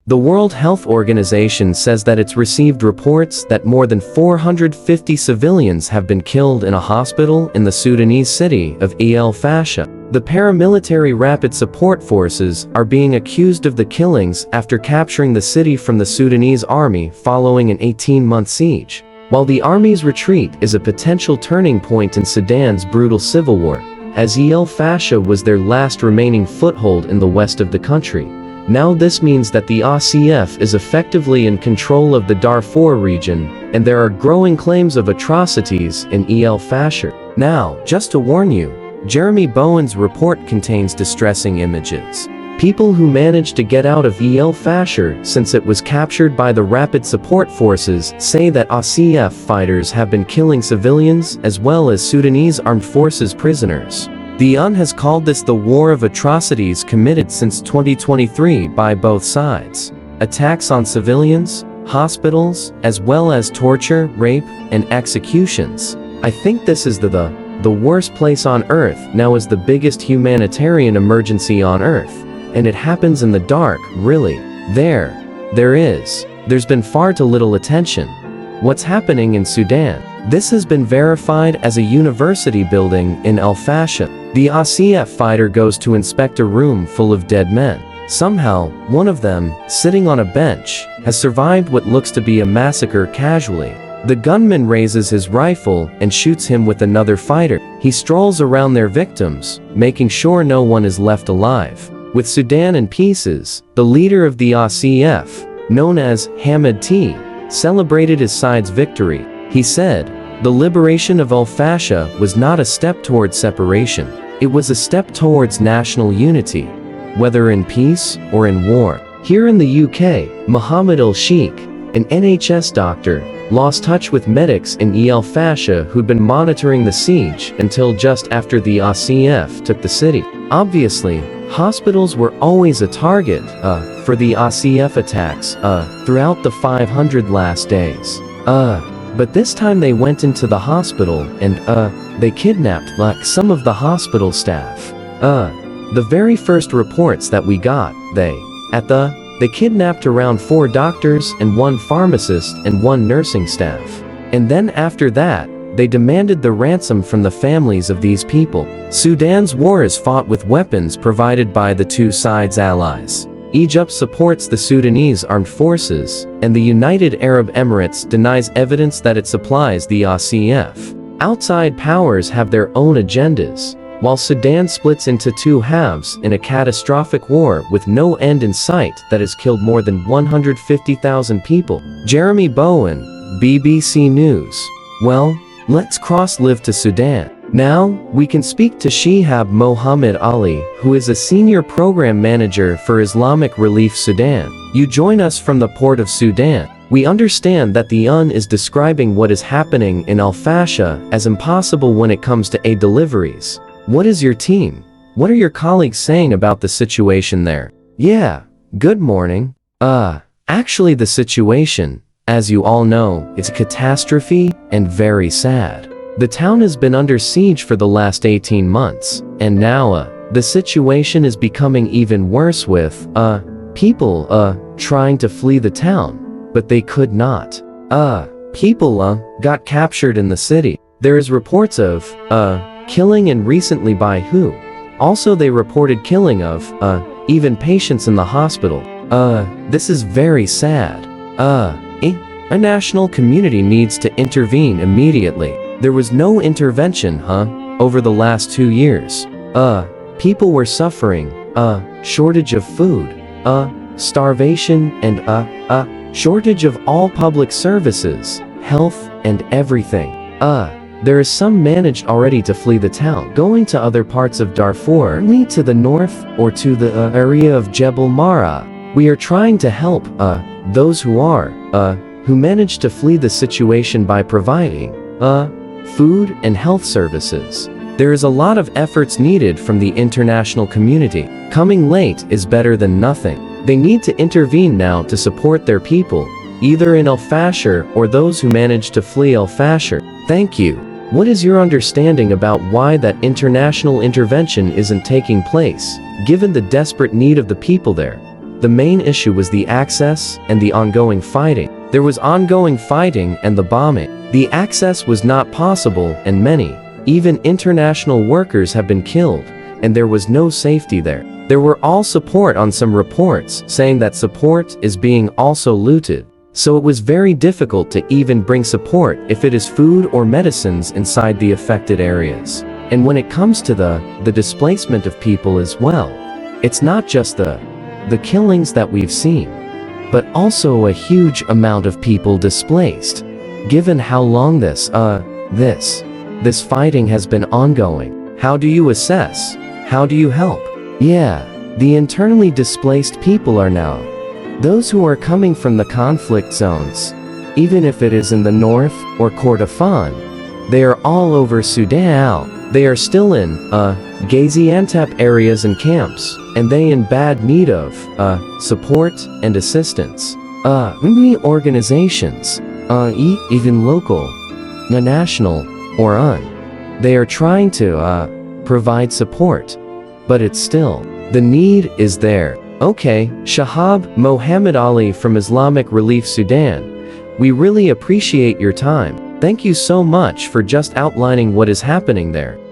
The World Health Organization says that it's received reports that more than 450 civilians have been killed in a hospital in the Sudanese city of Fasher. The paramilitary Rapid Support Forces are being accused of the killings after capturing the city from the Sudanese army following an 18-month siege. While the army's retreat is a potential turning point in Sudan's brutal civil war, as Fasher was their last remaining foothold in the west of the country. Now this means that the RSF is effectively in control of the Darfur region, and there are growing claims of atrocities in Fasher. Now, just to warn you, Jeremy Bowen's report contains distressing images. People who managed to get out of Fasher since it was captured by the Rapid Support Forces say that RSF fighters have been killing civilians as well as Sudanese armed forces prisoners. The UN has called this the war of atrocities committed since 2023 by both sides. Attacks on civilians, hospitals, as well as torture, rape, and executions. I think this is the worst place on Earth now is the biggest humanitarian emergency on Earth. And it happens in the dark, really. There's been far too little attention. What's happening in Sudan? This has been verified as a university building in Fasher. The RSF fighter goes to inspect a room full of dead men. Somehow, one of them, sitting on a bench, has survived what looks to be a massacre casually. The gunman raises his rifle and shoots him with another fighter. He strolls around their victims, making sure no one is left alive. With Sudan in pieces, the leader of the RSF, known as Hamid T, celebrated his side's victory. He said, "The liberation of Fasher was not a step towards separation. It was a step towards national unity, whether in peace or in war." Here in the UK, Mohammed al-Sheikh, an NHS doctor, lost touch with medics in Fasher who'd been monitoring the siege until just after the RSF took the city. Obviously, hospitals were always a target for the RSF attacks throughout the 500 last days. But this time they went into the hospital and they kidnapped some of the hospital staff. The very first reports that we got, they kidnapped around 4 doctors and 1 pharmacist and 1 nursing staff. And then after that, they demanded the ransom from the families of these people. Sudan's war is fought with weapons provided by the two sides' allies. Egypt supports the Sudanese armed forces, and the United Arab Emirates denies evidence that it supplies the RSF. Outside powers have their own agendas, while Sudan splits into 2 halves in a catastrophic war with no end in sight that has killed more than 150,000 people. Jeremy Bowen, BBC News. Well, let's cross-live to Sudan. Now, we can speak to Shihab Mohammed Ali, who is a senior program manager for Islamic Relief Sudan. You join us from the port of Sudan. We understand that the UN is describing what is happening in Fasher as impossible when it comes to aid deliveries. What is your team? What are your colleagues saying about the situation there? Yeah, good morning. Actually the situation, as you all know, is a catastrophe and very sad. The town has been under siege for the last 18 months, and now, the situation is becoming even worse with, people, trying to flee the town, but they could not. People, got captured in the city. There is reports of, killing and recently by who. Also they reported killing of, even patients in the hospital. This is very sad. A national community needs to intervene immediately. There was no intervention, over the last 2 years. People were suffering, shortage of food, starvation and, shortage of all public services, health and everything. There is some managed already to flee the town, going to other parts of Darfur, lead to the north or to the area of Jebel Mara. We are trying to help, those who managed to flee the situation by providing, food and health services. There is a lot of efforts needed from the international community. Coming late is better than nothing. They need to intervene now to support their people, either in Fasher or those who managed to flee Fasher. Thank you. What is your understanding about why that international intervention isn't taking place, given the desperate need of the people there? The main issue was the access and the ongoing fighting. There was ongoing fighting and the bombing. The access was not possible and many, even international workers have been killed, and there was no safety there. There were all support on some reports saying that support is being also looted. So it was very difficult to even bring support if it is food or medicines inside the affected areas. And when it comes to the displacement of people as well, it's not just the killings that we've seen, but also a huge amount of people displaced. Given how long this fighting has been ongoing, how do you assess? How do you help? Yeah, the internally displaced people are now those who are coming from the conflict zones. Even if it is in the north or Kordofan, they are all over Sudan. They are still in Gaziantep areas and camps, and they in bad need of support and assistance. Many organizations, even local, national, or they are trying to provide support, but it's still, the need is there. Okay, Shahab Mohammed Ali from Islamic Relief Sudan, we really appreciate your time. Thank you so much for just outlining what is happening there.